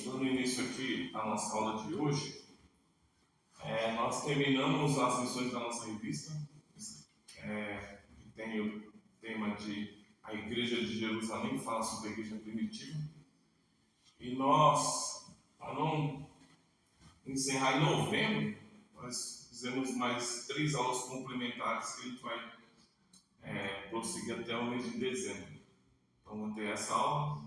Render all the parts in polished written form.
dando início aqui à nossa aula de hoje, nós terminamos as lições da nossa revista, que tem o tema de a Igreja de Jerusalém, fala sobre a Igreja Primitiva. E nós, para não encerrar em novembro, nós fizemos mais 3 aulas complementares que a gente vai prosseguir até o mês de dezembro. Então, vamos ter essa aula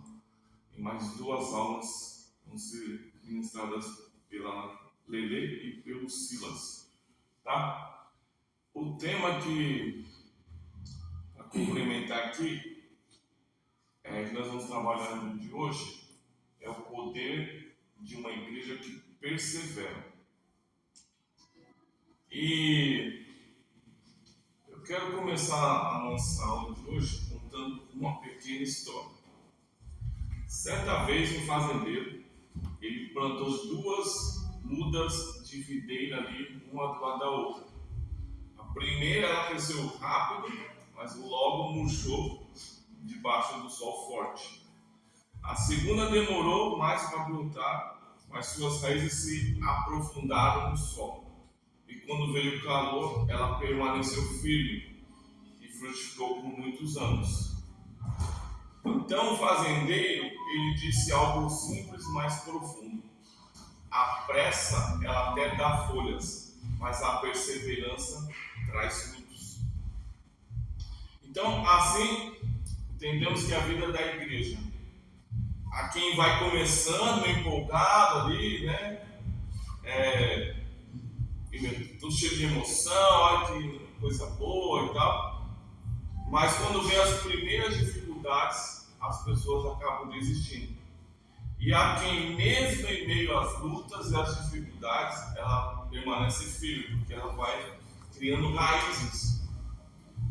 e mais 2 aulas vão ser ministradas pela Lele e pelo Silas, tá? O tema que, para complementar aqui, que nós vamos trabalhar no dia de hoje, é o poder de uma igreja que persevera. E eu quero começar a nossa aula de hoje contando uma pequena história. Certa vez um fazendeiro, ele plantou 2 mudas de videira ali, uma do lado da outra. A primeira ela cresceu rápido, mas logo murchou debaixo do sol forte. A segunda demorou mais para brotar, mas suas raízes se aprofundaram no solo. E quando veio o calor, ela permaneceu firme e frutificou por muitos anos. Então o fazendeiro, ele disse algo simples, mas profundo. A pressa, ela até dá folhas, mas a perseverança traz frutos. Então, assim, entendemos que a vida da igreja, a quem vai começando empolgado ali, né? Tudo cheio de emoção, olha que coisa boa e tal. Mas quando vem as primeiras dificuldades, as pessoas acabam desistindo. E há quem, mesmo em meio às lutas e às dificuldades, ela permanece firme, porque ela vai criando raízes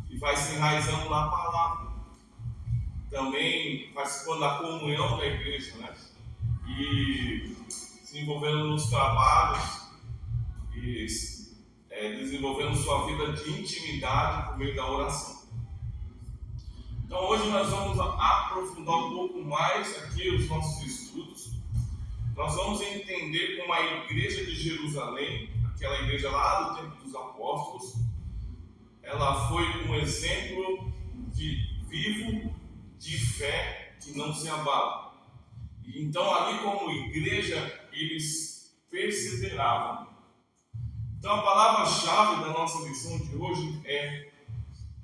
e vai se enraizando na palavra. Também participando da comunhão da igreja, né? E se envolvendo nos trabalhos e desenvolvendo sua vida de intimidade por meio da oração. Então hoje nós vamos aprofundar um pouco mais aqui os nossos estudos. Nós vamos entender como a igreja de Jerusalém, aquela igreja lá do tempo dos apóstolos, ela foi um exemplo vivo de fé que não se abala. E então ali como igreja eles perseveravam. Então a palavra-chave da nossa lição de hoje é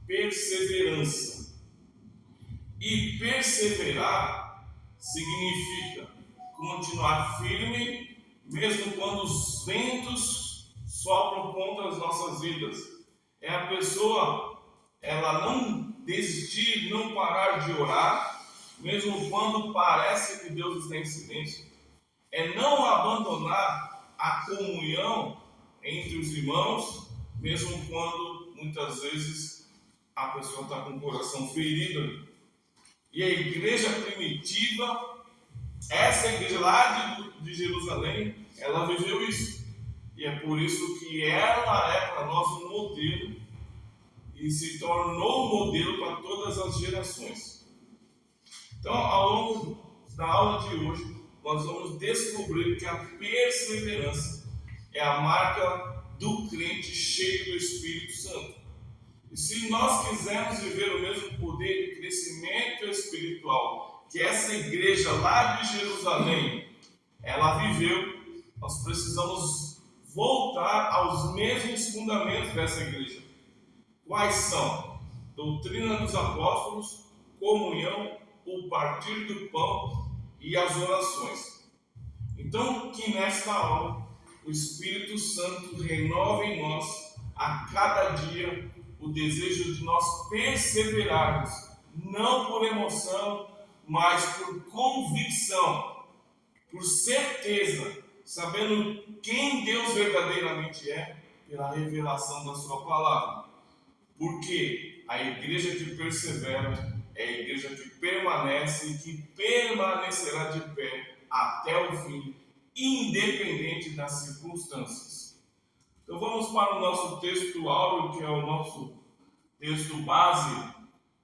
perseverança. E perseverar significa continuar firme, mesmo quando os ventos sopram contra as nossas vidas. É a pessoa, ela não desistir, não parar de orar, mesmo quando parece que Deus está em silêncio. É não abandonar a comunhão entre os irmãos, mesmo quando muitas vezes a pessoa está com o coração ferido. E a igreja primitiva, essa igreja lá de Jerusalém, ela viveu isso. E é por isso que ela é para nós um modelo e se tornou um modelo para todas as gerações. Então, ao longo da aula de hoje, nós vamos descobrir que a perseverança é a marca do crente cheio do Espírito Santo. E se nós quisermos viver o mesmo poder de crescimento espiritual que essa igreja lá de Jerusalém, ela viveu, nós precisamos voltar aos mesmos fundamentos dessa igreja. Quais são? Doutrina dos apóstolos, comunhão, o partir do pão e as orações. Então, que nesta aula, o Espírito Santo renova em nós, a cada dia, o desejo de nós perseverarmos, não por emoção, mas por convicção, por certeza, sabendo quem Deus verdadeiramente é, pela revelação da sua palavra. Porque a igreja que persevera é a igreja que permanece e que permanecerá de pé até o fim, independente das circunstâncias. Então vamos para o nosso texto áureo, que é o nosso texto base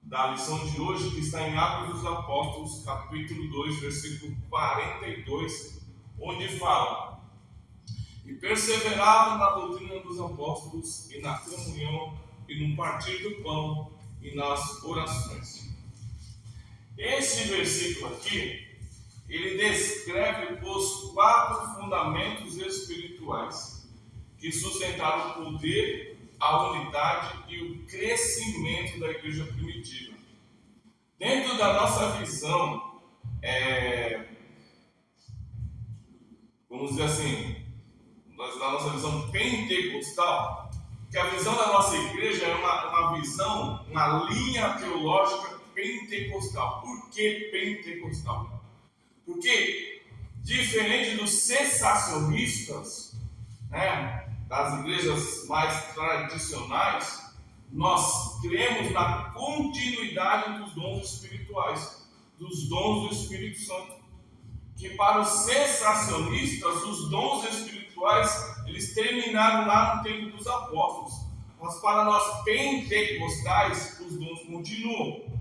da lição de hoje, que está em Atos dos Apóstolos, capítulo 2, versículo 42 onde fala: e perseveravam na doutrina dos apóstolos e na comunhão e no partir do pão e nas orações. Esse versículo aqui, ele descreve os 4 fundamentos espirituais que sustentaram o poder, a unidade e o crescimento da igreja primitiva. Dentro da nossa visão, vamos dizer assim, da nossa visão pentecostal, que a visão da nossa igreja é uma visão, uma linha teológica pentecostal. Por que pentecostal? Porque, diferente dos cessacionistas, das igrejas mais tradicionais, nós cremos na continuidade dos dons espirituais, dos dons do Espírito Santo. Que para os cessacionistas, os dons espirituais, eles terminaram lá no tempo dos apóstolos. Mas para nós pentecostais, os dons continuam.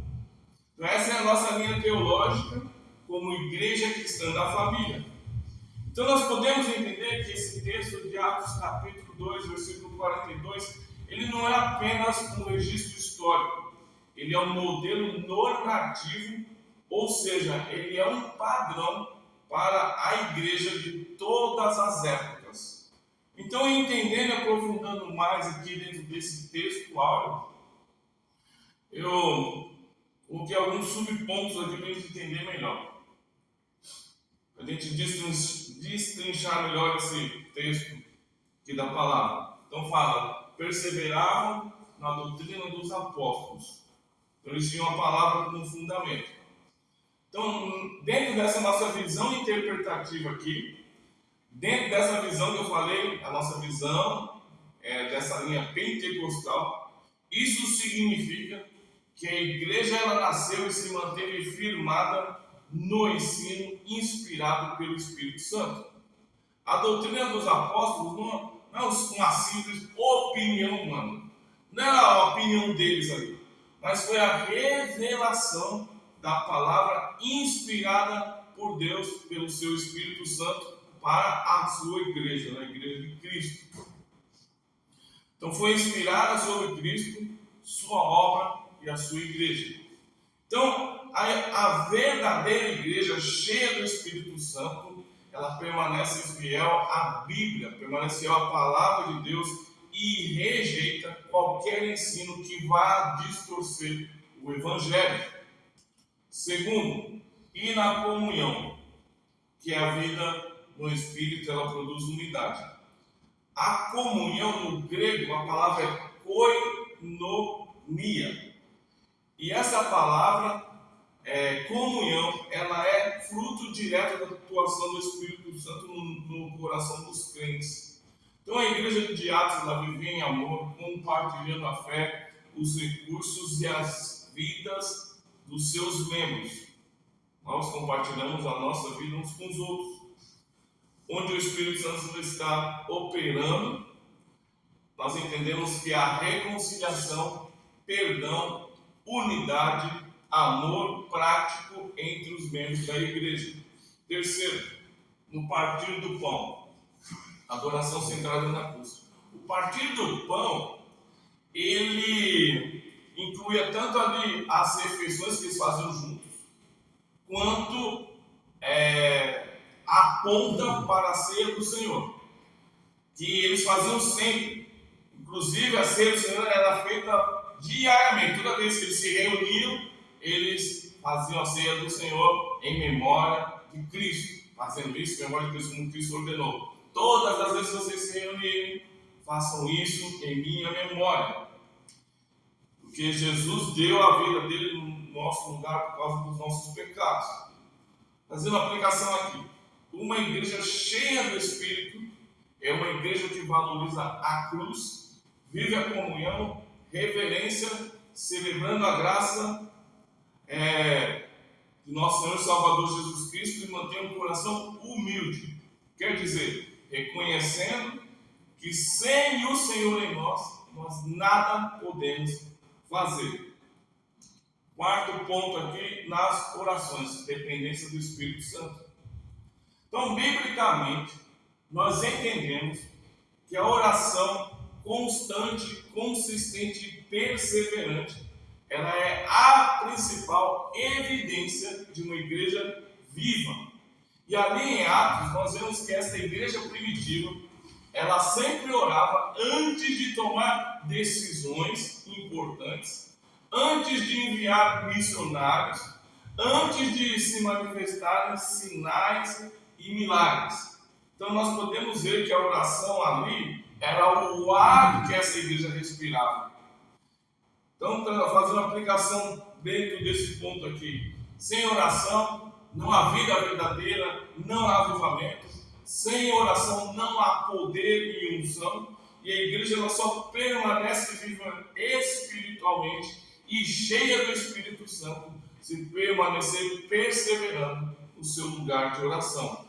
Então essa é a nossa linha teológica como igreja cristã da família. Então nós podemos entender que esse texto de Atos capítulo 2, versículo 42, ele não é apenas um registro histórico. Ele é um modelo normativo, ou seja, ele é um padrão para a igreja de todas as épocas. Então, entendendo e aprofundando mais aqui dentro desse texto áureo, eu coloquei alguns subpontos aqui para a gente entender melhor. Para a gente destrinchar melhor esse texto aqui da palavra. Então fala, perseveravam na doutrina dos apóstolos. Então eles tinham a palavra como fundamento. Então, dentro dessa nossa visão interpretativa aqui, dentro dessa visão que eu falei, a nossa visão dessa linha pentecostal, isso significa que a igreja ela nasceu e se manteve firmada no ensino inspirado pelo Espírito Santo. A doutrina dos apóstolos não é uma simples opinião humana, não é a opinião deles ali, mas foi a revelação da palavra inspirada por Deus, pelo seu Espírito Santo, para a sua igreja, a igreja de Cristo. Então foi inspirada sobre Cristo, sua obra e a sua igreja. Então a verdadeira igreja cheia do Espírito Santo, ela permanece fiel à Bíblia, permanece fiel à palavra de Deus e rejeita qualquer ensino que vá distorcer o Evangelho. Segundo, e na comunhão, que é a vida no Espírito, ela produz unidade. A comunhão no grego, a palavra é koinonia. E essa palavra, comunhão, ela é fruto direto da atuação do Espírito Santo no coração dos crentes. Então a igreja de Atos, ela vivia em amor, compartilhando a fé, os recursos e as vidas dos seus membros. Nós compartilhamos a nossa vida uns com os outros. Onde o Espírito Santo está operando, nós entendemos que há reconciliação, perdão, unidade, amor prático entre os membros da igreja. Terceiro, no partir do pão, adoração centrada na cruz. O partir do pão, ele incluía tanto ali as refeições que eles faziam juntos, quanto aponta para a ceia do Senhor, que eles faziam sempre. Inclusive a ceia do Senhor era feita diariamente. Toda vez que eles se reuniam, eles faziam a ceia do Senhor em memória de Cristo, fazendo isso em memória de Cristo, como Cristo ordenou. Todas as vezes que vocês se reunirem, façam isso em minha memória. Porque Jesus deu a vida dele no nosso lugar por causa dos nossos pecados. Fazendo a aplicação aqui. Uma igreja cheia do Espírito é uma igreja que valoriza a cruz, vive a comunhão, reverência, celebrando a graça de nosso Senhor e Salvador Jesus Cristo e mantém um coração humilde. Quer dizer, reconhecendo que sem o Senhor em nós nada podemos fazer. Quarto ponto aqui, nas orações, dependência do Espírito Santo. Então, biblicamente, nós entendemos que a oração constante, consistente e perseverante, ela é a principal evidência de uma igreja viva. E ali em Atos, nós vemos que esta igreja primitiva, ela sempre orava antes de tomar decisões importantes, antes de enviar missionários, antes de se manifestarem sinais e milagres. Então nós podemos ver que a oração ali era o ar que essa igreja respirava. Então, fazendo uma aplicação dentro desse ponto aqui, sem oração não há vida verdadeira, não há avivamento. Sem oração não há poder e unção, e a igreja ela só permanece viva espiritualmente e cheia do Espírito Santo se permanecer perseverando no seu lugar de oração.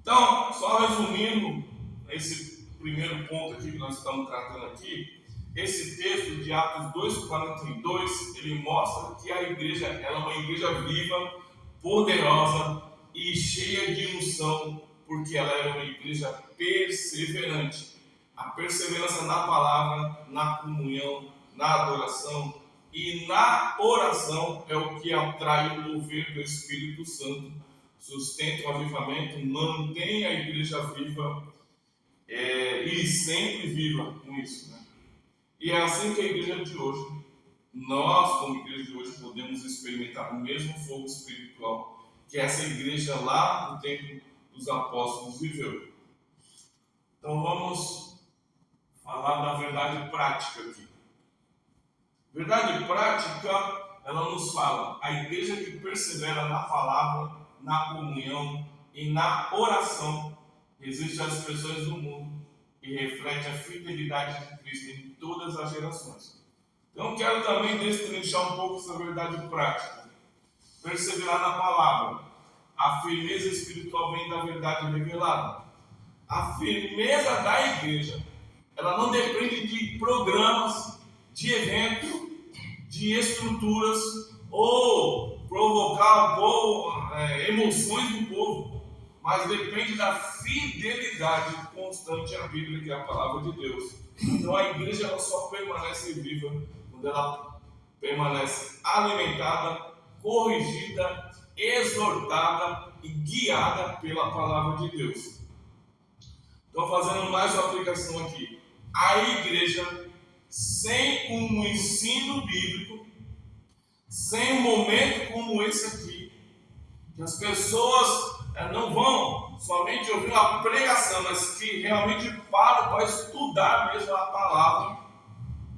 Então, só resumindo esse primeiro ponto aqui que nós estamos tratando aqui, esse texto de Atos 2,42, ele mostra que a igreja ela é uma igreja viva, poderosa e cheia de unção, porque ela era uma igreja perseverante. A perseverança na palavra, na comunhão, na adoração e na oração é o que atrai o mover do Espírito Santo, sustenta o avivamento, mantém a igreja viva e sempre viva com isso, né? E é assim que a igreja de hoje, nós como igreja de hoje, podemos experimentar o mesmo fogo espiritual que essa igreja lá no tempo dos apóstolos viveu. Então vamos falar da verdade prática aqui. Verdade prática, ela nos fala, a igreja que persevera na palavra, na comunhão e na oração, resiste às pressões do mundo e reflete a fidelidade de Cristo em todas as gerações. Então quero também destrinchar um pouco essa verdade prática. Perseverar na palavra. A firmeza espiritual vem da verdade revelada. A firmeza da igreja, ela não depende de programas, de eventos, de estruturas ou provocar emoções no povo, mas depende da fidelidade constante à Bíblia, que é a palavra de Deus. Então a igreja ela só permanece viva quando ela permanece alimentada, corrigida, exortada e guiada pela palavra de Deus. Então, fazendo mais uma aplicação aqui, a igreja sem um ensino bíblico, sem um momento como esse aqui, que as pessoas não vão somente ouvir uma pregação, mas que realmente param para estudar mesmo a palavra,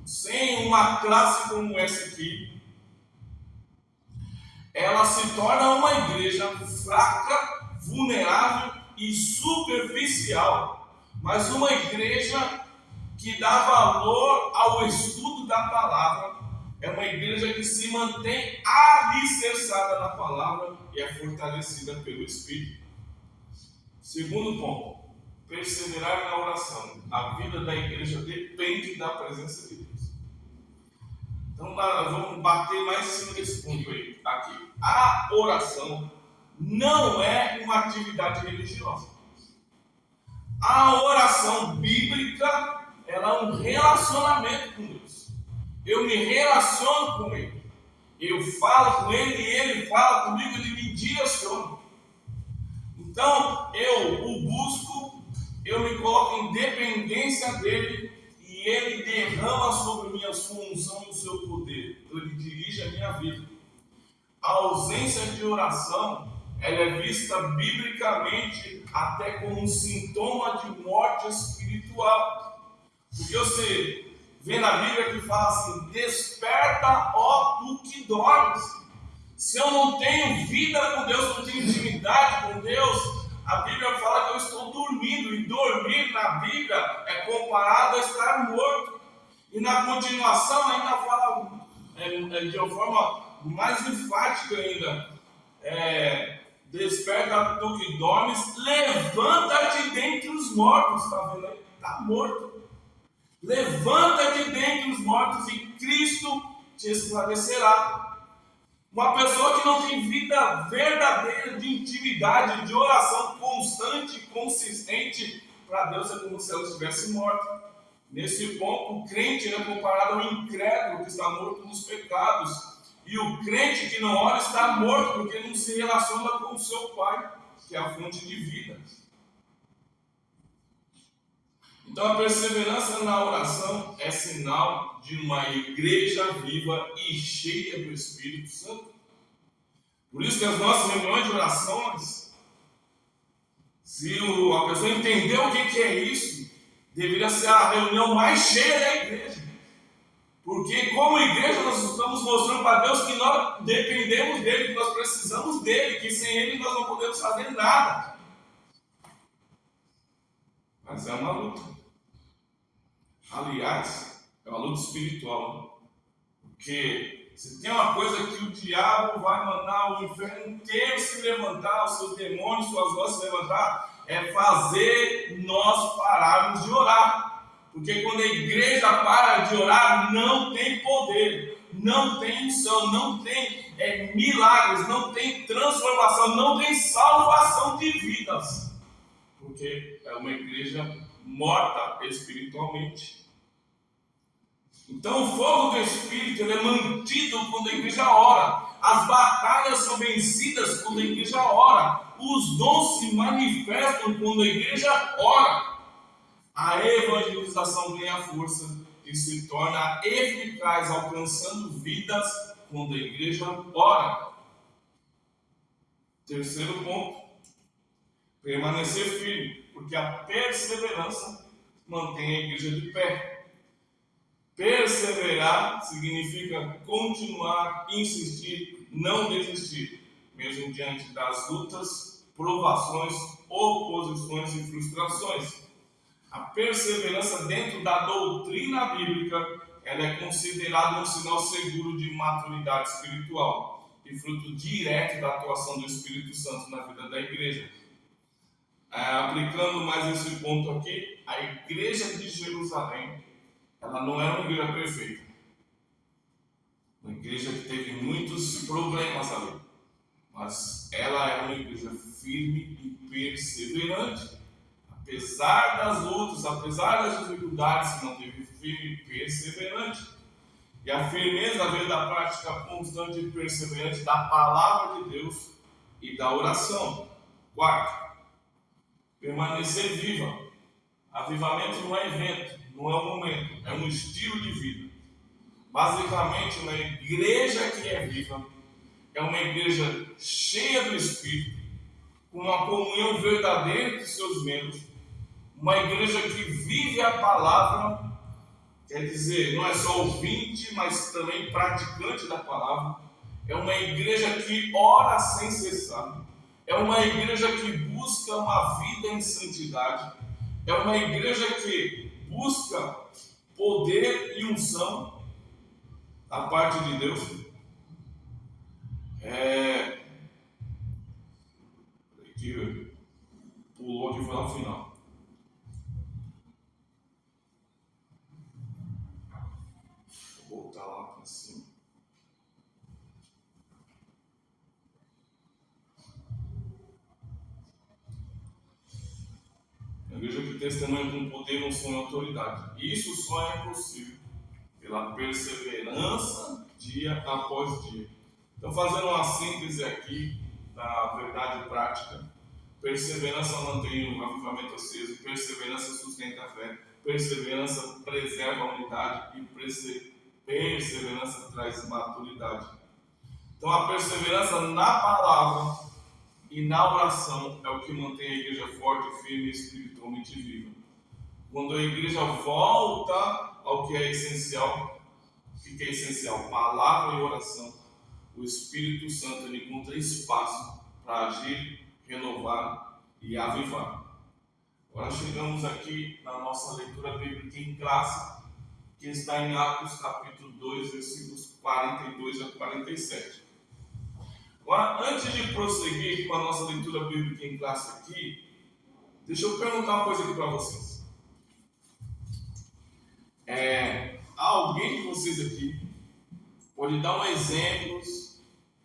sem uma classe como essa aqui, ela se torna uma igreja fraca, vulnerável e superficial, mas uma igreja que dá valor ao estudo da palavra, é uma igreja que se mantém alicerçada na palavra e é fortalecida pelo Espírito. Segundo ponto, perseverar na oração. A vida da igreja depende da presença de Deus. Então vamos bater mais em cima desse ponto aí, aqui. A oração não é uma atividade religiosa. A oração bíblica, ela é um relacionamento com Deus. Eu me relaciono com Ele. Eu falo com Ele e Ele fala comigo, Ele me direciona. Então, eu o busco, eu me coloco em dependência dEle e Ele derrama sobre mim a sua unção e o seu poder. Então, Ele dirige a minha vida. A ausência de oração, ela é vista biblicamente até como um sintoma de morte espiritual. Porque você vê na Bíblia que fala assim: desperta, ó tu que dormes. Se eu não tenho vida com Deus, não tenho intimidade com Deus, a Bíblia fala que eu estou dormindo. E dormir na Bíblia é comparado a estar morto. E na continuação ainda fala de uma forma mais enfática ainda: desperta tu que dormes, levanta-te dentre os mortos. Está vendo aí? Está morto. Levanta-te dentre os mortos e Cristo te esclarecerá. Uma pessoa que não tem vida verdadeira de intimidade, de oração constante e consistente para Deus, é como se ela estivesse morta. Nesse ponto, o crente é comparado ao incrédulo que está morto nos pecados. E o crente que não ora está morto porque não se relaciona com o seu Pai, que é a fonte de vida. Então a perseverança na oração é sinal de uma igreja viva e cheia do Espírito Santo. Por isso que as nossas reuniões de orações, se a pessoa entender o que é isso, deveria ser a reunião mais cheia da igreja. Porque como igreja nós estamos mostrando para Deus que nós dependemos dele, que nós precisamos dele, que sem ele nós não podemos fazer nada. Mas é uma luta. Aliás, é uma luta espiritual. Porque se tem uma coisa que o diabo vai mandar o inferno inteiro se levantar, os seus demônios, suas vozes se levantar, é fazer nós pararmos de orar. Porque quando a igreja para de orar, não tem poder, não tem unção, não tem milagres, não tem transformação, não tem salvação de vidas. Porque é uma igreja morta espiritualmente. Então o fogo do Espírito ele é mantido quando a igreja ora. As batalhas são vencidas quando a igreja ora. Os dons se manifestam quando a igreja ora. A evangelização ganha força e se torna eficaz, alcançando vidas quando a igreja ora. Terceiro ponto, permanecer firme, porque a perseverança mantém a igreja de pé. Perseverar significa continuar, insistir, não desistir, mesmo diante das lutas, provações, oposições e frustrações. A perseverança dentro da doutrina bíblica, ela é considerada um sinal seguro de maturidade espiritual e fruto direto da atuação do Espírito Santo na vida da igreja. Aplicando mais esse ponto aqui, a igreja de Jerusalém, ela não era uma igreja perfeita. Uma igreja que teve muitos problemas ali. Mas ela era uma igreja firme e perseverante. Apesar das lutas, apesar das dificuldades, se manteve firme e perseverante. E a firmeza veio da prática constante e perseverante da palavra de Deus e da oração. Quarto, permanecer viva. Avivamento não é evento, não é um momento, é um estilo de vida. Basicamente, uma igreja que é viva é uma igreja cheia do Espírito, com uma comunhão verdadeira de seus membros, uma igreja que vive a palavra, quer dizer, não é só ouvinte, mas também praticante da palavra. É uma igreja que ora sem cessar, é uma igreja que busca uma vida em santidade, é uma igreja que busca poder e unção da parte de Deus. Que pulou aqui, foi lá no final. Vou voltar lá para cima. A igreja que testemunha com poder, unção e autoridade. Isso só é possível pela perseverança dia após dia. Então, fazendo uma síntese aqui da verdade prática, perseverança mantém o avivamento aceso, perseverança sustenta a fé, perseverança preserva a unidade e perseverança traz maturidade. Então, a perseverança na palavra e na oração é o que mantém a igreja forte, firme e espiritualmente viva. Quando a igreja volta ao que é essencial, o que é essencial? Palavra e oração. O Espírito Santo ele encontra espaço para agir, renovar e avivar. Agora chegamos aqui na nossa leitura bíblica em classe, que está em Atos capítulo 2, versículos 42 a 47. Agora, antes de prosseguir com a nossa leitura bíblica em classe aqui, deixa eu perguntar uma coisa aqui para vocês. Alguém de vocês aqui pode dar um exemplo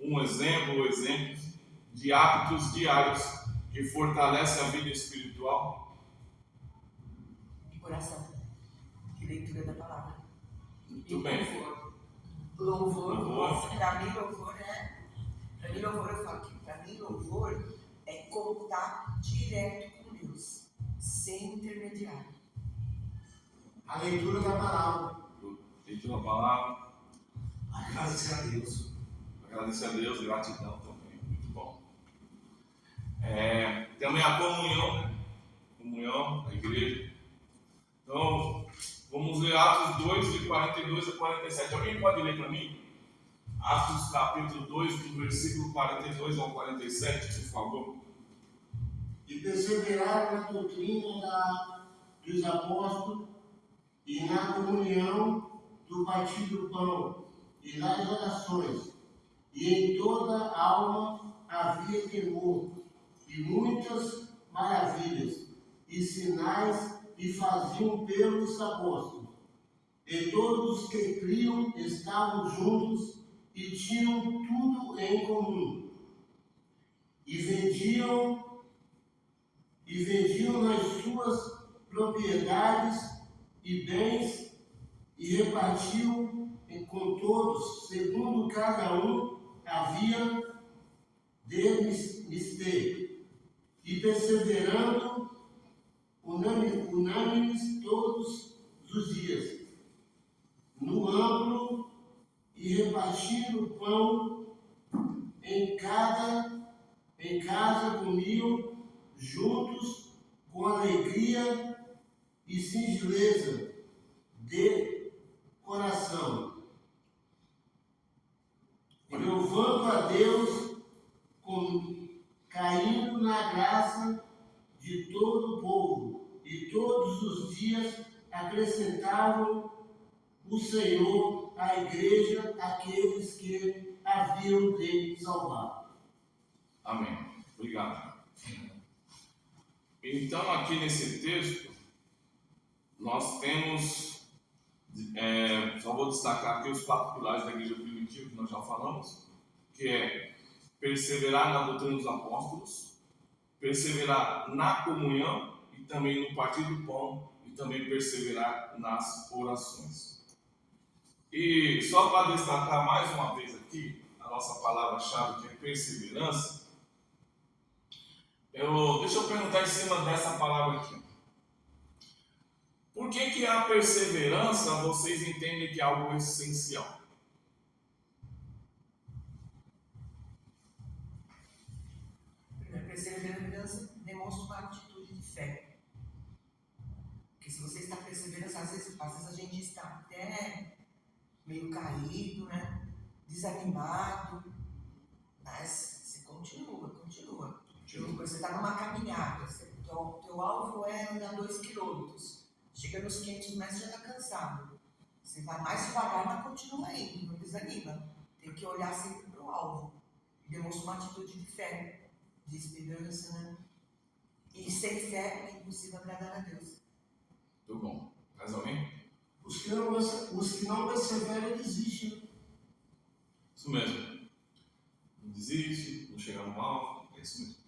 um exemplo ou exemplos de hábitos diários que fortalecem a vida espiritual? Oração e leitura da palavra. Muito bem. Louvor. Para mim, louvor, eu falo que para mim, louvor é contato direto com Deus, sem intermediário. A leitura da palavra. Leitura da palavra. Agradecer a Deus. Agradecer a Deus, gratidão também. Muito bom. Também a comunhão, né? Comunhão da igreja. Então, vamos ler Atos 2, de 42 a 47. Alguém pode ler para mim? Atos capítulo 2, do versículo 42 ao 47, por favor. E perseveraram na doutrina dos apóstolos e na comunhão do partir do pão e nas orações. E em toda alma havia temor, e muitas maravilhas e sinais e faziam pelos apóstolos. E todos os que criam estavam juntos e tinham tudo em comum. E vendiam nas suas propriedades e bens e repartiam com todos, segundo cada um havia de mister. E perseverando unânimes todos os dias, no amplo e repartindo o pão em casa comiam juntos com alegria e singeleza de coração, louvando a Deus, caindo na graça de todo o povo, e todos os dias acrescentavam o Senhor à igreja aqueles que haviam de salvar. Amém. Obrigado. Então, aqui nesse texto, nós temos, só vou destacar aqui os 4 pilares da igreja primitiva que nós já falamos, que é perseverar na doutrina dos apóstolos, perseverar na comunhão e também no partir do pão e também perseverar nas orações. E só para destacar mais uma vez aqui a nossa palavra-chave, que é perseverança, deixa eu perguntar em cima dessa palavra aqui. Por que a perseverança vocês entendem que é algo essencial? A perseverança demonstra uma atitude de fé. Porque se você está perseverando, às vezes a gente está até meio caído, né? Desanimado, mas você continua. Você está numa caminhada, teu alvo é andar 2 quilômetros. Chega nos 500 metros, já está cansado. Você vai mais devagar, mas continua indo, não desanima. Tem que olhar sempre para o alvo. Demonstra uma atitude de fé, de esperança, né? E sem fé é impossível agradar a Deus. Muito bom. Mais alguém? Os que não perseveram desistem. Isso mesmo. Não desiste, não chega no alvo, é isso mesmo.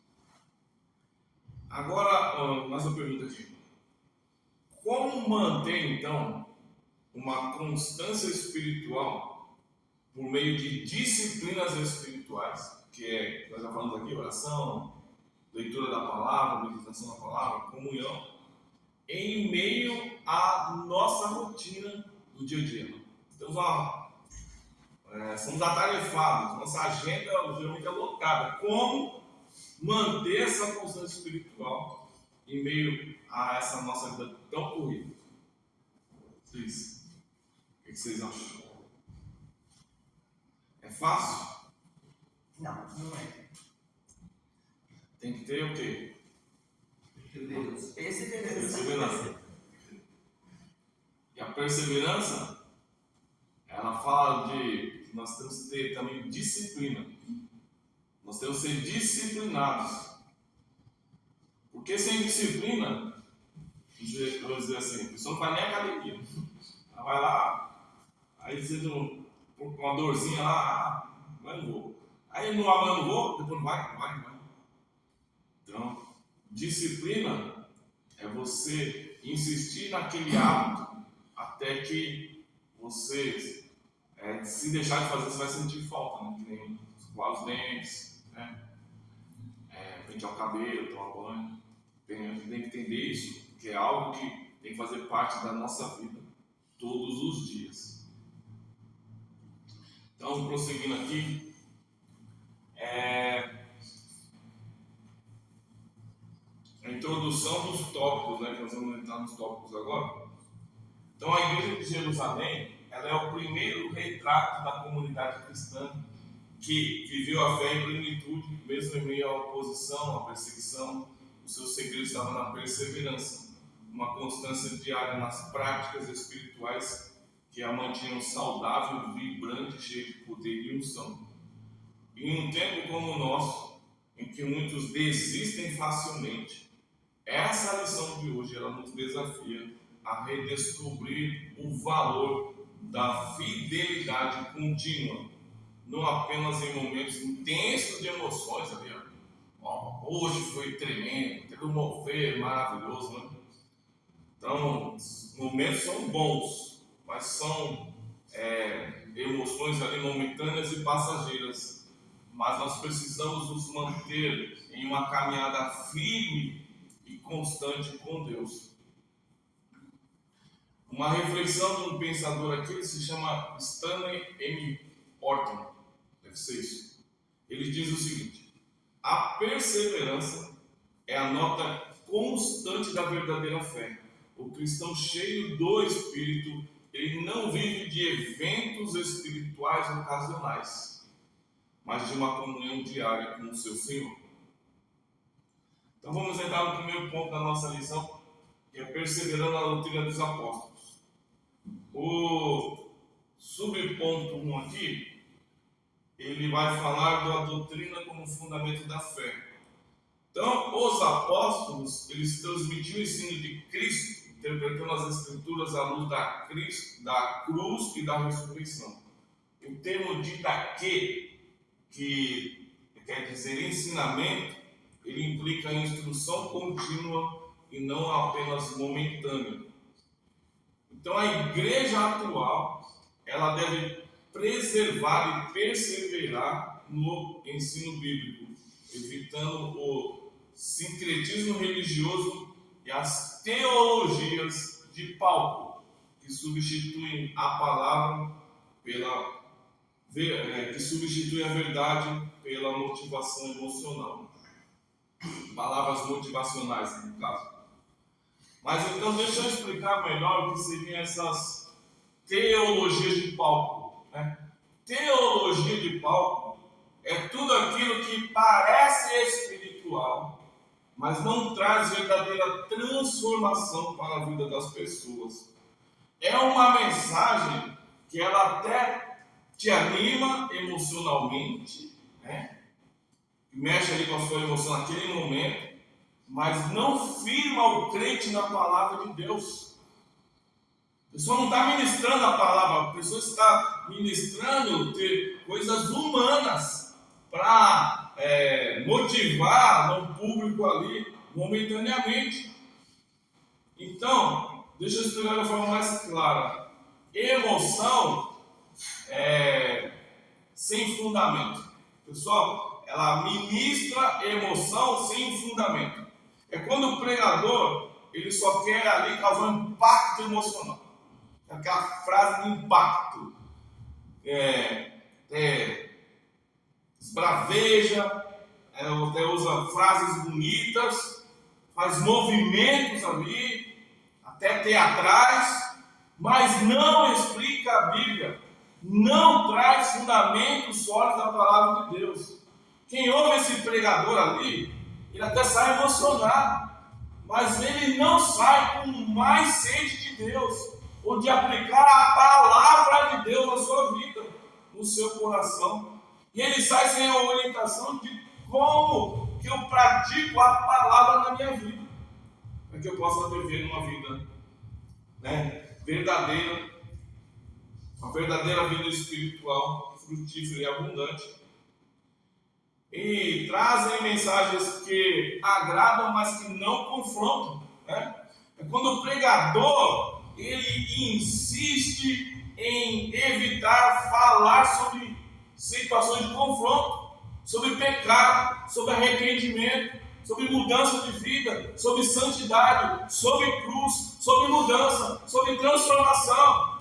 Agora, mais uma pergunta aqui. Como manter, então, uma constância espiritual por meio de disciplinas espirituais, que é, nós já falamos aqui, oração, leitura da palavra, meditação da palavra, comunhão, em meio à nossa rotina do dia a dia? Então, somos atarefados, nossa agenda geralmente é lotada. Como manter essa constância espiritual em meio a essa nossa vida tão corrida? Cris, o que vocês acham? É fácil? Não é. Tem que ter o quê? Perseverança. E a perseverança, ela fala de que nós temos que ter também disciplina. Nós temos que ser disciplinados. Porque sem disciplina, vou dizer assim, a pessoa não vai nem à academia. Ela vai lá, aí dizendo com uma dorzinha lá, não vou. Aí no amanhã não vou, depois não vai. Então, disciplina é você insistir naquele hábito até que você se deixar de fazer, você vai sentir falta, né? Que nem escovar os dentes, né? Pentear o cabelo, tomar banho. A gente tem que entender isso, que é algo que tem que fazer parte da nossa vida todos os dias. Então, prosseguindo aqui, a introdução dos tópicos, né? Que nós vamos entrar nos tópicos agora. Então, a Igreja de Jerusalém, ela é o primeiro retrato da comunidade cristã que viveu a fé em plenitude, mesmo em meio à oposição, à perseguição. O seu segredo estava na perseverança, uma constância diária nas práticas espirituais que a mantinham saudável, vibrante, cheia de poder e unção. E em um tempo como o nosso, em que muitos desistem facilmente, essa lição de hoje ela nos desafia a redescobrir o valor da fidelidade contínua, não apenas em momentos intensos de emoções ali. Hoje foi tremendo, teve um mover maravilhoso, né? Então, os momentos são bons, mas são emoções ali momentâneas e passageiras. Mas nós precisamos nos manter em uma caminhada firme e constante com Deus. Uma reflexão de um pensador aqui, ele se chama Stanley M. Orton, deve ser isso. Ele diz o seguinte: a perseverança é a nota constante da verdadeira fé. O cristão cheio do Espírito, ele não vive de eventos espirituais ocasionais, mas de uma comunhão diária com o seu Senhor. Então vamos entrar no primeiro ponto da nossa lição, que é perseverando na doutrina dos apóstolos. O subponto 1 aqui, ele vai falar da doutrina como fundamento da fé. Então, os apóstolos, eles transmitiam o ensino de Cristo, interpretando as Escrituras à luz da cruz e da ressurreição. O termo didaquê, que quer dizer ensinamento, ele implica instrução contínua e não apenas momentânea. Então, a igreja atual, ela deve preservar e perseverar no ensino bíblico, evitando o sincretismo religioso e as teologias de palco, que substituem a palavra que substitui a verdade pela motivação emocional. Palavras motivacionais, no caso. Mas então deixa eu explicar melhor o que seriam essas teologias de palco, né? Teologia de palco é tudo aquilo que parece espiritual, mas não traz verdadeira transformação para a vida das pessoas. É uma mensagem que ela até te anima emocionalmente, né? Mexe ali com a sua emoção naquele momento, mas não firma o crente na palavra de Deus. A pessoa não está ministrando a palavra, a pessoa está ministrando coisas humanas para motivar um público ali momentaneamente. Então, deixa eu explicar de uma forma mais clara. Emoção sem fundamento. Pessoal, ela ministra emoção sem fundamento. É quando o pregador, ele só quer ali causar um impacto emocional. Aquela frase de impacto. Esbraveja, até usa frases bonitas, faz movimentos ali, até teatrais, mas não explica a Bíblia, não traz fundamentos sólidos da palavra de Deus. Quem ouve esse pregador ali, ele até sai emocionado, mas ele não sai com mais sede de Deus, ou de aplicar a palavra de Deus na sua vida, no seu coração. E ele sai sem a orientação de como que eu pratico a palavra na minha vida, para que eu possa viver uma vida verdadeira, uma verdadeira vida espiritual, frutífera e abundante. e trazem mensagens que agradam, mas que não confrontam, né? É quando o pregador ele insiste em evitar falar sobre situações de confronto, sobre pecado, sobre arrependimento, sobre mudança de vida, sobre santidade, sobre cruz, sobre mudança, sobre transformação.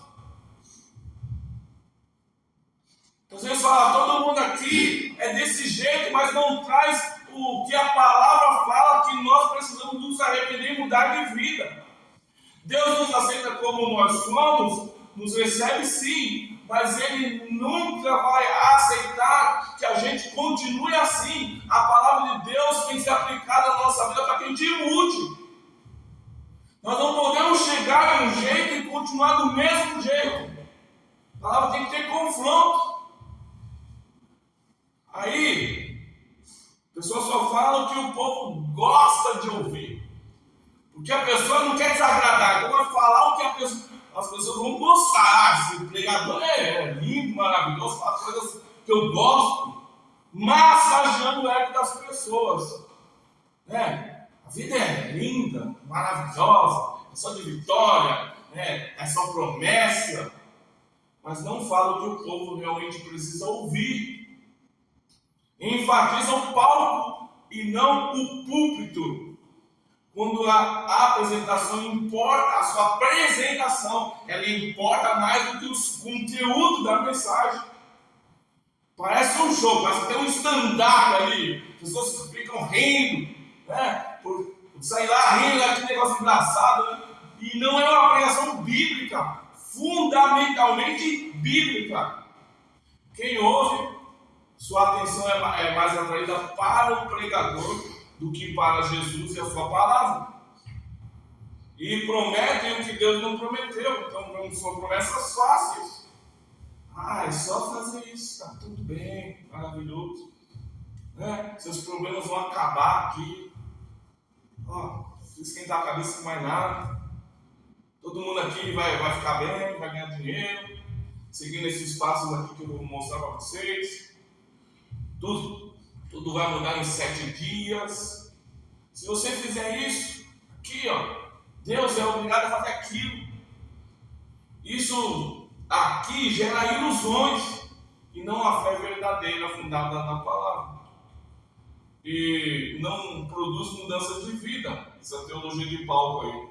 Às vezes fala, todo mundo aqui é desse jeito, mas não traz o que a palavra fala, que nós precisamos nos arrepender e mudar de vida. Deus nos aceita como nós somos, nos recebe sim, mas Ele nunca vai aceitar que a gente continue assim. A palavra de Deus tem que ser aplicada na nossa vida para que a gente mude. Nós não podemos chegar de um jeito e continuar do mesmo jeito. A palavra tem que ter confronto. Aí, pessoas só falam o que o povo gosta de ouvir. Porque a pessoa não quer desagradar. Então vai falar o que as pessoas vão gostar. Esse pregador é lindo, maravilhoso, fala coisas que eu gosto, massageando o ego das pessoas. Né? A vida é linda, maravilhosa, é só de vitória, né? É só promessa. Mas não fala o que o povo realmente precisa ouvir. Enfatiza o palco e não o púlpito. Quando a apresentação importa, a sua apresentação, ela importa mais do que o conteúdo da mensagem. Parece um show, parece ter um stand-up ali. Pessoas que ficam rindo, né? Por sair lá rindo, aquele negócio engraçado, né? E não é uma pregação bíblica, fundamentalmente bíblica. Quem ouve, sua atenção é mais atraída para o pregador do que para Jesus e a sua palavra. E prometem o que Deus não prometeu. Então não são promessas fáceis. É só fazer isso, está tudo bem, maravilhoso. Né? Seus problemas vão acabar aqui. Esquentar a cabeça com mais nada. Todo mundo aqui vai ficar bem, vai ganhar dinheiro. Seguindo esses passos aqui que eu vou mostrar para vocês. Tudo vai mudar em 7 dias. Se você fizer isso, aqui Deus é obrigado a fazer aquilo. Isso aqui gera ilusões e não a fé verdadeira fundada na palavra. E não produz mudança de vida. Essa teologia de palco aí.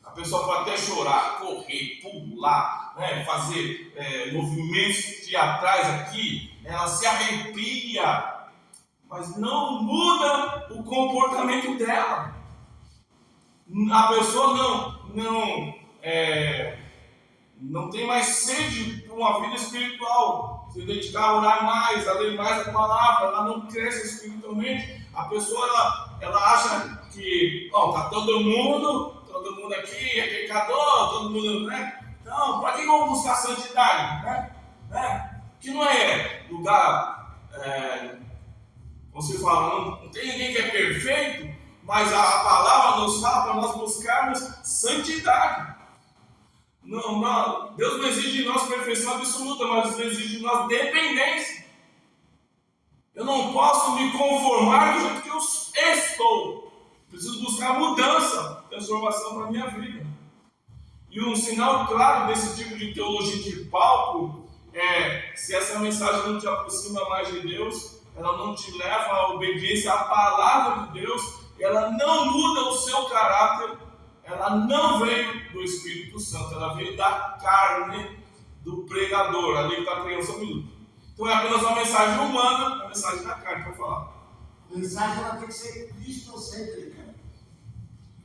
A pessoa pode até chorar, correr, pular, né, fazer movimentos teatrais aqui, ela se arrepia, mas não muda o comportamento dela. A pessoa não tem mais sede por uma vida espiritual, se dedicar a orar mais, a ler mais a palavra, ela não cresce espiritualmente. A pessoa ela acha que tá todo mundo aqui é pecador, todo mundo, né? Então, para que vamos buscar santidade, né? Que não é lugar, como se fala, não tem ninguém que é perfeito, mas a palavra nos fala para nós buscarmos santidade. Deus não exige de nós perfeição absoluta, mas Deus exige de nós dependência. Eu não posso me conformar do jeito que eu estou. Preciso buscar mudança, transformação para a minha vida. E um sinal claro desse tipo de teologia de palco é se essa mensagem não te aproxima mais de Deus, ela não te leva à obediência à palavra de Deus, ela não muda o seu caráter, ela não veio do Espírito Santo, ela veio da carne do pregador, ali que está pregando só um minuto. Então é apenas uma mensagem humana, uma mensagem da carne para falar. A mensagem ela tem que ser cristocêntrica.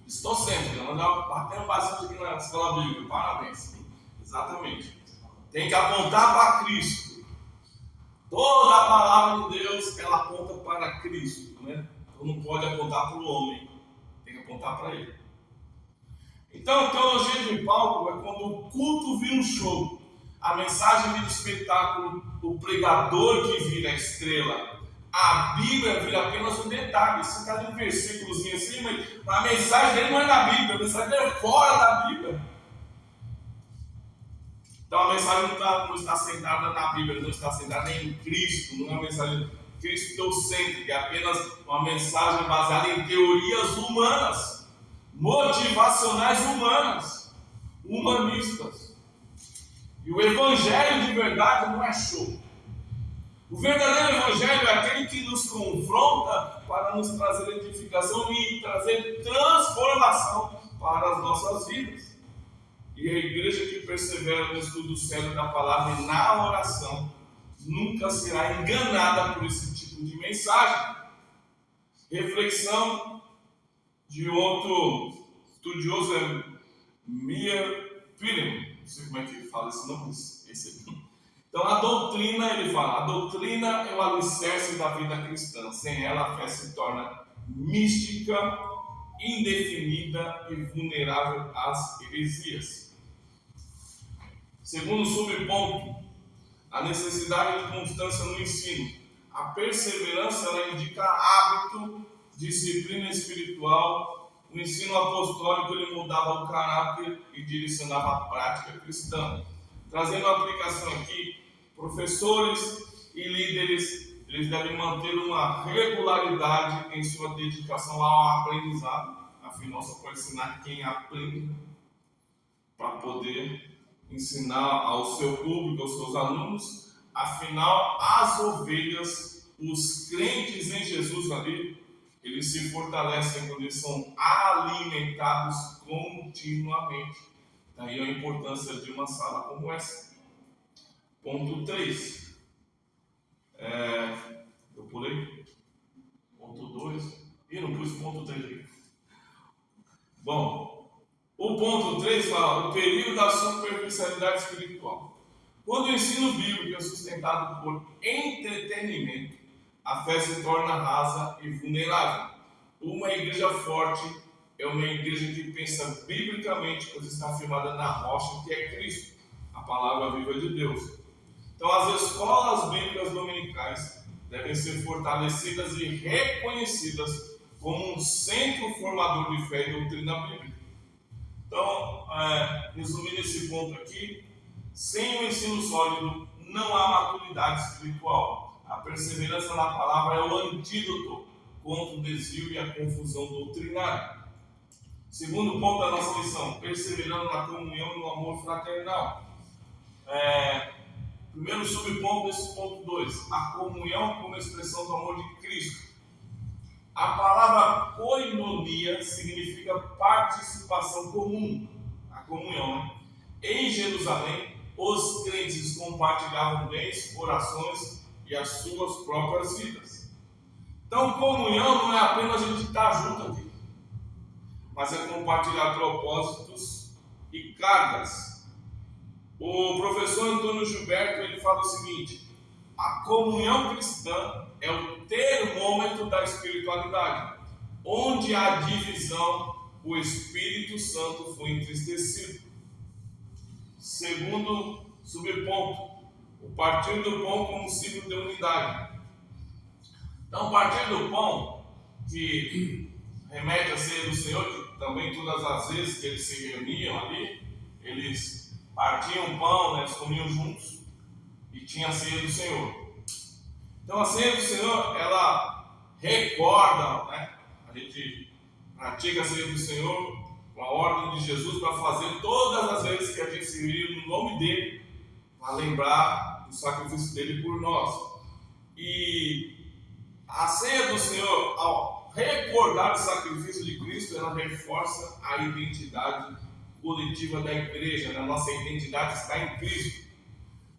Cristocêntrica, nós batemos bastante aqui na escola bíblica, parabéns. Exatamente. Tem que apontar para Cristo. Toda a palavra de Deus, ela aponta para Cristo, né? Então não pode apontar para o homem, tem que apontar para Ele. Então, teologia de palco é quando o culto vira um show, a mensagem vira espetáculo, o pregador que vira a estrela. A Bíblia vira apenas um detalhe. Você está de um versículozinho assim, mas a mensagem dele não é na Bíblia, a mensagem dele é fora da Bíblia. Então a mensagem não está sentada na Bíblia, não está sentada em Cristo, não é uma mensagem cristocêntrica, é apenas uma mensagem baseada em teorias humanas, motivacionais humanas, humanistas. E o evangelho de verdade não é show. O verdadeiro evangelho é aquele que nos confronta para nos trazer edificação e trazer transformação para as nossas vidas. E a igreja que persevera no estudo sério da palavra e na oração nunca será enganada por esse tipo de mensagem. Reflexão de outro estudioso é Meir Pirem. Não sei como é que ele fala esse nome, esse aqui. Então a doutrina, ele fala, a doutrina é o alicerce da vida cristã. Sem ela a fé se torna mística, indefinida e vulnerável às heresias. Segundo subponto, a necessidade de constância no ensino. A perseverança ela indica hábito, disciplina espiritual. O ensino apostólico ele mudava o caráter e direcionava a prática cristã. Trazendo a aplicação aqui, professores e líderes eles devem manter uma regularidade em sua dedicação ao aprendizado. Afinal, só pode ensinar quem aprende, para poder ensinar ao seu público, aos seus alunos. Afinal, as ovelhas, os crentes em Jesus ali, eles se fortalecem quando eles são alimentados continuamente. Daí a importância de uma sala como essa. Ponto 3. Eu pulei. Ponto 2. Ih, não pus ponto 3 aqui. Bom, o ponto 3 fala o perigo da superficialidade espiritual. Quando o ensino bíblico é sustentado por entretenimento, a fé se torna rasa e vulnerável. Uma igreja forte é uma igreja que pensa biblicamente, pois está firmada na rocha que é Cristo, a palavra viva de Deus. Então as escolas bíblicas dominicais devem ser fortalecidas e reconhecidas como um centro formador de fé e doutrina bíblica. Então, resumindo esse ponto aqui, sem o ensino sólido não há maturidade espiritual. A perseverança na palavra é o antídoto contra o desvio e a confusão doutrinária. Segundo ponto da nossa lição, perseverando na comunhão e no amor fraternal. Primeiro subponto desse ponto 2, a comunhão como expressão do amor de Cristo. A palavra koinonia significa participação comum, a comunhão, né? Em Jerusalém, os crentes compartilhavam bens, orações e as suas próprias vidas. Então, comunhão não é apenas a gente estar junto aqui, mas é compartilhar propósitos e cargas. O professor Antônio Gilberto ele fala o seguinte: a comunhão cristã é o termômetro da espiritualidade. Onde há divisão, o Espírito Santo foi entristecido. Segundo subponto, o partir do pão como símbolo de unidade. Então, o partir do pão, que remete à ceia do Senhor, que também todas as vezes que eles se reuniam ali, eles partiam o pão, né, eles comiam juntos, e tinha a ceia do Senhor. Então a ceia do Senhor, ela recorda, né? A gente pratica a ceia do Senhor com a ordem de Jesus para fazer todas as vezes que a gente se reúne no nome dele, para lembrar do sacrifício dele por nós. E a ceia do Senhor, ao recordar o sacrifício de Cristo, ela reforça a identidade coletiva da igreja, né? A nossa identidade está em Cristo.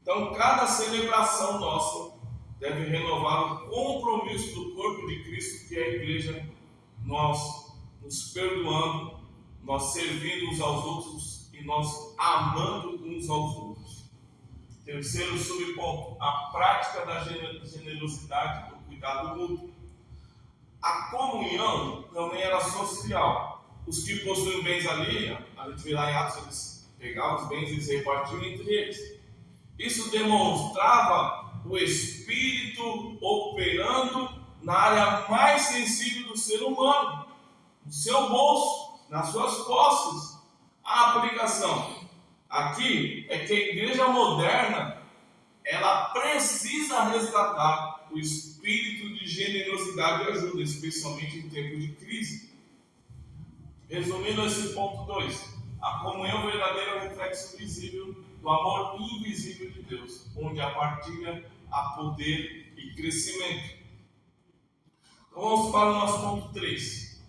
Então cada celebração nossa deve renovar o compromisso do corpo de Cristo, que é a igreja, nós nos perdoando, nós servindo uns aos outros e nós amando uns aos outros. Terceiro subponto, a prática da generosidade do cuidado mútuo. A comunhão também era social. Os que possuem bens ali, a gente vê lá em Atos, eles pegavam os bens e eles repartiam entre eles. Isso demonstrava o Espírito operando na área mais sensível do ser humano, no seu bolso, nas suas posses. A aplicação aqui é que a igreja moderna ela precisa resgatar o espírito de generosidade e ajuda, especialmente em tempos de crise. Resumindo esse ponto 2, a comunhão verdadeira é o reflexo visível do amor invisível de Deus, onde a partilha há poder e crescimento. Então vamos para o nosso ponto 3.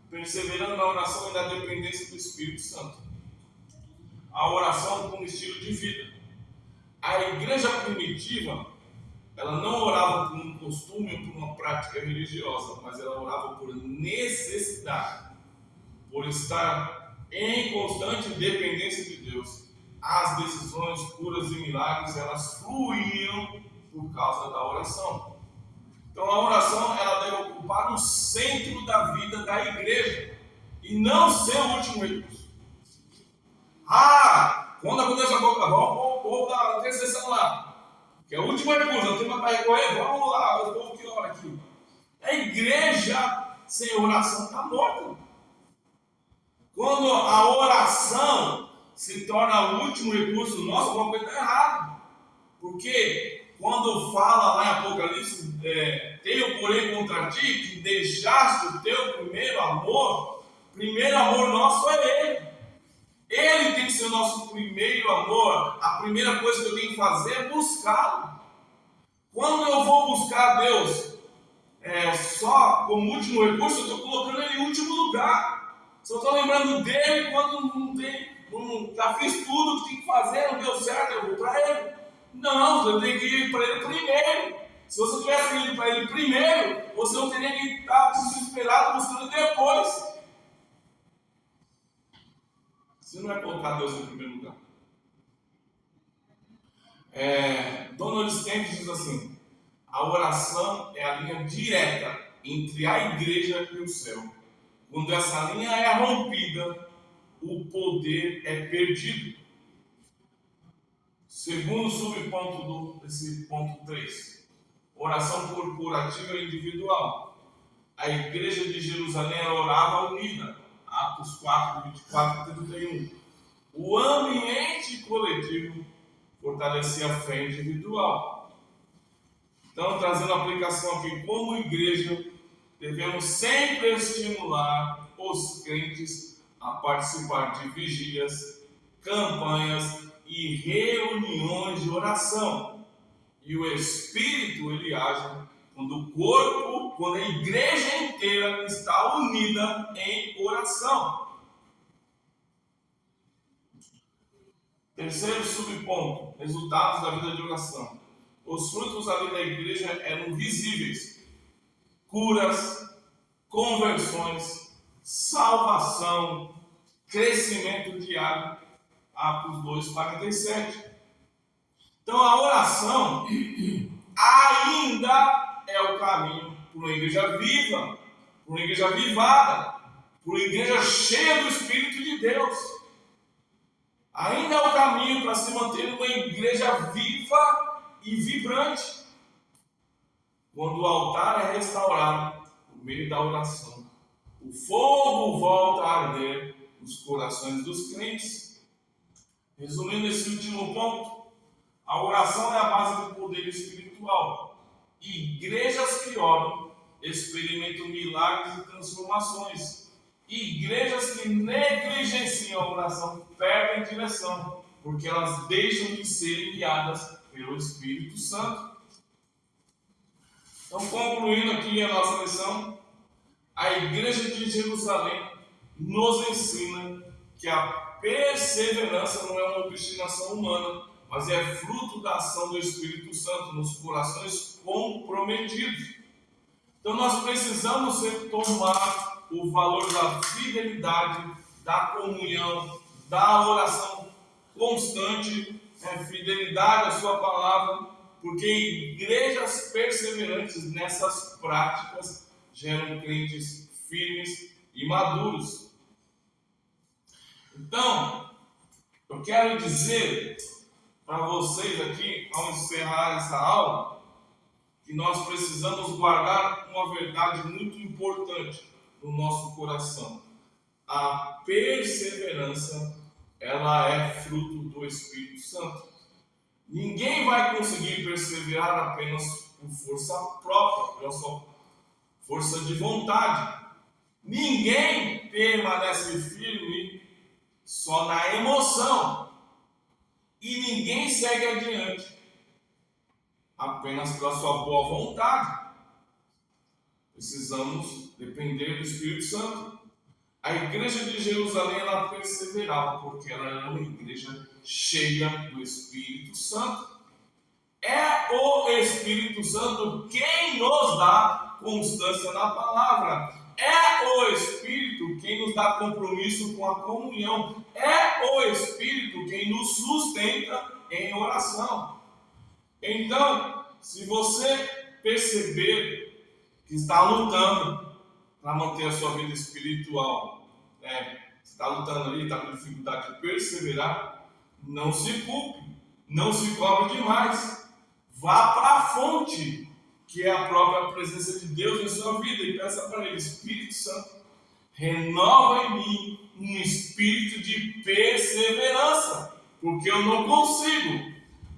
Perseverando na oração e na dependência do Espírito Santo. A oração como estilo de vida. A igreja primitiva, ela não orava por um costume ou por uma prática religiosa, mas ela orava por necessidade, por estar em constante dependência de Deus. As decisões, curas e milagres, elas fluíam por causa da oração. Então a oração, ela deve ocupar o centro da vida da igreja e não ser o último recurso. Quando acontece alguma coisa, vamos dar intercessão lá, que é o último recurso, a turma está recorrendo, vamos lá, o povo que ora aqui. A igreja sem oração está morta. Quando a oração se torna o último recurso nosso, alguma coisa está errada. Porque quando fala lá em Apocalipse, tenho porém contra ti que deixaste o teu primeiro amor nosso é Ele. Ele tem que ser o nosso primeiro amor. A primeira coisa que eu tenho que fazer é buscá-lo. Quando eu vou buscar Deus só como último recurso, eu estou colocando Ele em último lugar. Só estou lembrando dele quando já fiz tudo o que tinha que fazer, não deu certo, eu vou para Ele. Não, você tem que ir para Ele primeiro. Se você tivesse ido para Ele primeiro, você não teria que estar desesperado buscando depois. Você não vai colocar Deus em primeiro lugar. Donald Stanley diz assim: a oração é a linha direta entre a igreja e o céu. Quando essa linha é rompida, o poder é perdido. Segundo subponto desse ponto 3, oração corporativa e individual. A igreja de Jerusalém orava unida. Atos 4, 24 e 31. O ambiente coletivo fortalecia a fé individual. Então, trazendo a aplicação aqui, como igreja, devemos sempre estimular os crentes a participar de vigílias, campanhas e reuniões de oração. E o Espírito, ele age quando a igreja inteira está unida em oração. Terceiro subponto, resultados da vida de oração. Os frutos da vida da igreja eram visíveis: curas, conversões, salvação, crescimento diário. Atos 2:47. Então a oração ainda é o caminho para uma igreja viva, para uma igreja avivada, para uma igreja cheia do Espírito de Deus. Ainda é o caminho para se manter uma igreja viva e vibrante. Quando o altar é restaurado por meio da oração, o fogo volta a arder nos corações dos crentes. Resumindo esse último ponto, a oração é a base do poder espiritual. Igrejas que oram experimentam milagres e transformações. Igrejas que negligenciam a oração perdem direção, porque elas deixam de ser guiadas pelo Espírito Santo. Então, concluindo aqui a nossa lição, a Igreja de Jerusalém nos ensina que a perseverança não é uma obstinação humana, mas é fruto da ação do Espírito Santo nos corações comprometidos. Então nós precisamos retomar o valor da fidelidade, da comunhão, da oração constante, fidelidade à sua palavra, porque igrejas perseverantes nessas práticas geram crentes firmes e maduros. Então, eu quero dizer para vocês aqui, ao encerrar essa aula, que nós precisamos guardar uma verdade muito importante no nosso coração. A perseverança, ela é fruto do Espírito Santo. Ninguém vai conseguir perseverar apenas por força própria, pela sua força de vontade. Ninguém permanece firme só na emoção. E ninguém segue adiante apenas pela sua boa vontade. Precisamos depender do Espírito Santo. A igreja de Jerusalém, ela perseverava porque ela era uma igreja cheia do Espírito Santo. É o Espírito Santo quem nos dá constância na palavra. É o Espírito quem nos dá compromisso com a comunhão. É o Espírito quem nos sustenta em oração. Então, se você perceber que está lutando para manter a sua vida espiritual, você está lutando ali, está com dificuldade de perseverar, não se culpe, não se cobre demais. Vá para a fonte, que é a própria presença de Deus em sua vida, e peça para Ele: Espírito Santo, renova em mim um espírito de perseverança, porque eu não consigo,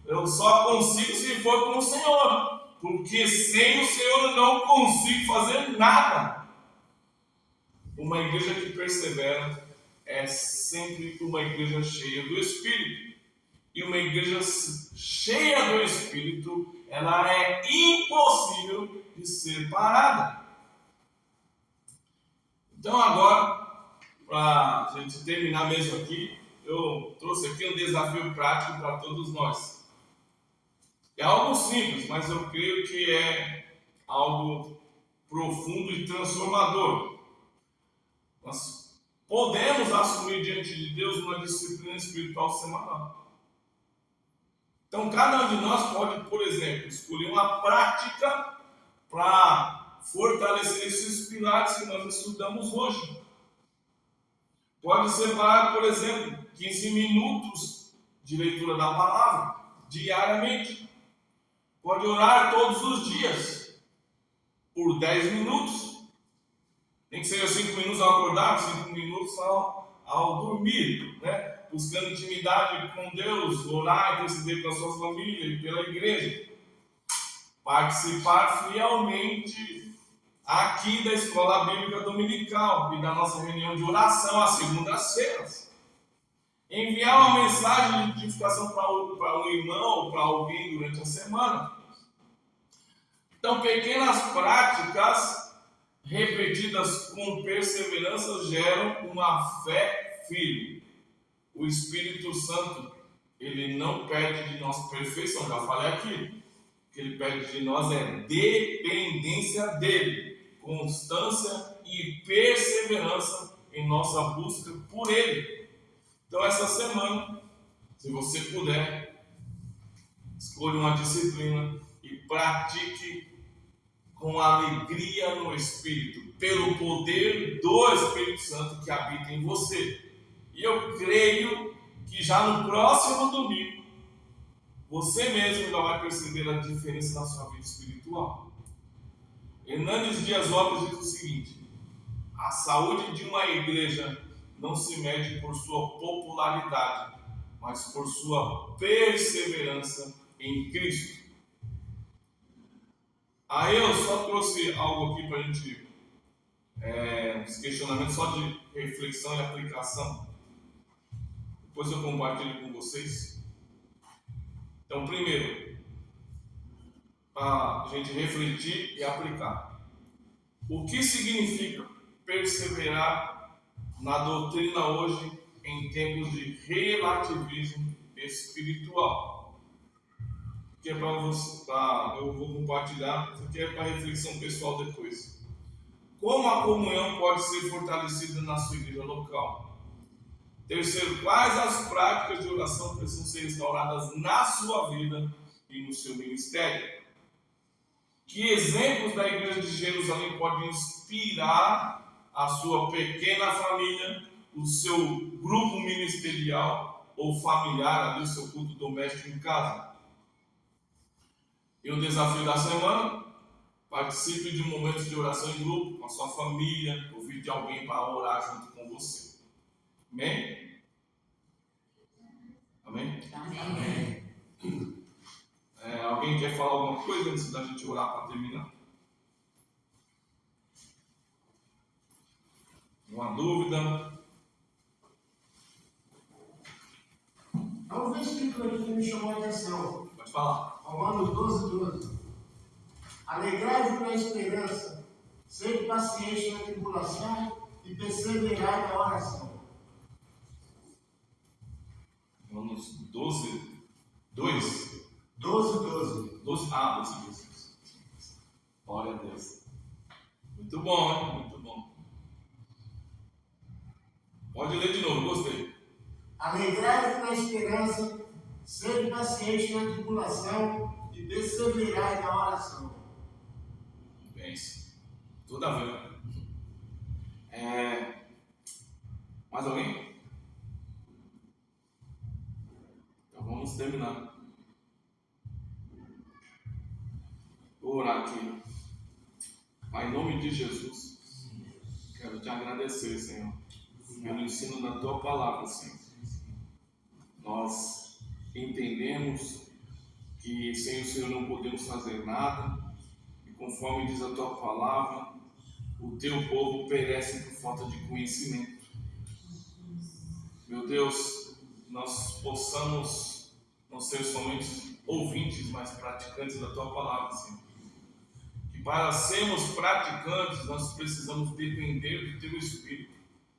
eu só consigo se for com o Senhor, porque sem o Senhor eu não consigo fazer nada. Uma igreja que persevera é sempre uma igreja cheia do Espírito. E uma igreja cheia do Espírito, ela é impossível de ser parada. Então agora, para a gente terminar mesmo aqui, eu trouxe aqui um desafio prático para todos nós. É algo simples, mas eu creio que é algo profundo e transformador. Nós podemos assumir diante de Deus uma disciplina espiritual semanal. Então, cada um de nós pode, por exemplo, escolher uma prática para fortalecer esses pilares que nós estudamos hoje. Pode separar, por exemplo, 15 minutos de leitura da palavra diariamente. Pode orar todos os dias por 10 minutos. Nem que seja 5 minutos ao acordar, 5 minutos ao dormir, né? Buscando intimidade com Deus, orar, interceder pela sua família e pela igreja. Participar fielmente aqui da Escola Bíblica Dominical e da nossa reunião de oração às segundas-feiras. Enviar uma mensagem de edificação para um irmão ou para alguém durante a semana. Então, pequenas práticas repetidas com perseverança geram uma fé firme. O Espírito Santo, ele não pede de nós perfeição, já falei aqui. O que ele pede de nós é dependência dele, constância e perseverança em nossa busca por ele. Então, essa semana, se você puder, escolha uma disciplina e pratique com alegria no Espírito, pelo poder do Espírito Santo que habita em você. E eu creio que já no próximo domingo, você mesmo já vai perceber a diferença na sua vida espiritual. Hernandes Dias Lopes diz o seguinte: a saúde de uma igreja não se mede por sua popularidade, mas por sua perseverança em Cristo. Aí eu só trouxe algo aqui para a gente, uns questionamentos só de reflexão e aplicação. Depois eu compartilho com vocês. Então, primeiro, para a gente refletir e aplicar. O que significa perseverar na doutrina hoje em tempos de relativismo espiritual? Que é para você, eu vou compartilhar, isso aqui é para reflexão pessoal depois. Como a comunhão pode ser fortalecida na sua igreja local? Terceiro, quais as práticas de oração precisam ser restauradas na sua vida e no seu ministério? Que exemplos da igreja de Jerusalém podem inspirar a sua pequena família, o seu grupo ministerial ou familiar, ali, o seu culto doméstico em casa? E o desafio da semana: participe de momentos de oração em grupo, com a sua família, convide alguém para orar junto com você. Amém? Amém. Alguém quer falar alguma coisa antes da gente orar para terminar? Uma dúvida? Há um versículo aqui que me chamou a atenção. Pode falar. Romanos 12:12. Alegrai-vos na esperança, sede paciente na tribulação e perseverai na oração. Romanos 12, 2. 12:12. 12. Ah, 12. Glória a Deus. Muito bom, hein? Muito bom. Pode ler de novo, gostei. Alegrai-vos na esperança, sede paciente na tribulação e perseverai na oração. Bem, tudo a ver. Mais alguém? Então vamos terminar. Vou orar aqui. Pai, em nome de Jesus, quero te agradecer, Senhor, pelo ensino da tua palavra, Senhor. Nós entendemos que sem o Senhor não podemos fazer nada, e conforme diz a tua palavra, o teu povo perece por falta de conhecimento. Meu Deus, nós possamos não ser somente ouvintes, mas praticantes da tua palavra, Senhor. Que para sermos praticantes, nós precisamos depender do teu Espírito.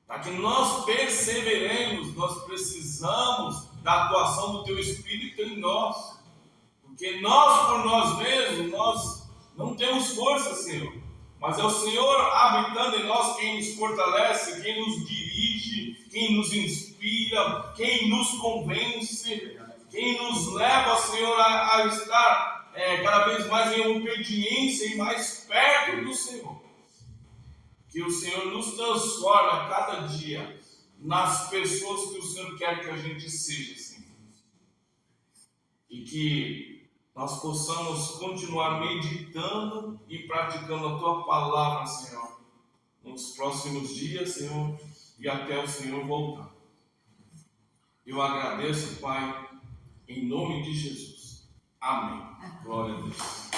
Para que nós perseveremos, nós precisamos da atuação do teu Espírito em nós. Porque nós, por nós mesmos, nós não temos força, Senhor. Mas é o Senhor habitando em nós quem nos fortalece, quem nos dirige, quem nos inspira, quem nos convence, quem nos leva, Senhor, a estar cada vez mais em obediência e mais perto do Senhor. Que o Senhor nos transforme a cada dia nas pessoas que o Senhor quer que a gente seja, Senhor. E que nós possamos continuar meditando e praticando a tua palavra, Senhor, nos próximos dias, Senhor, e até o Senhor voltar. Eu agradeço, Pai, em nome de Jesus. Amém. Glória a Deus.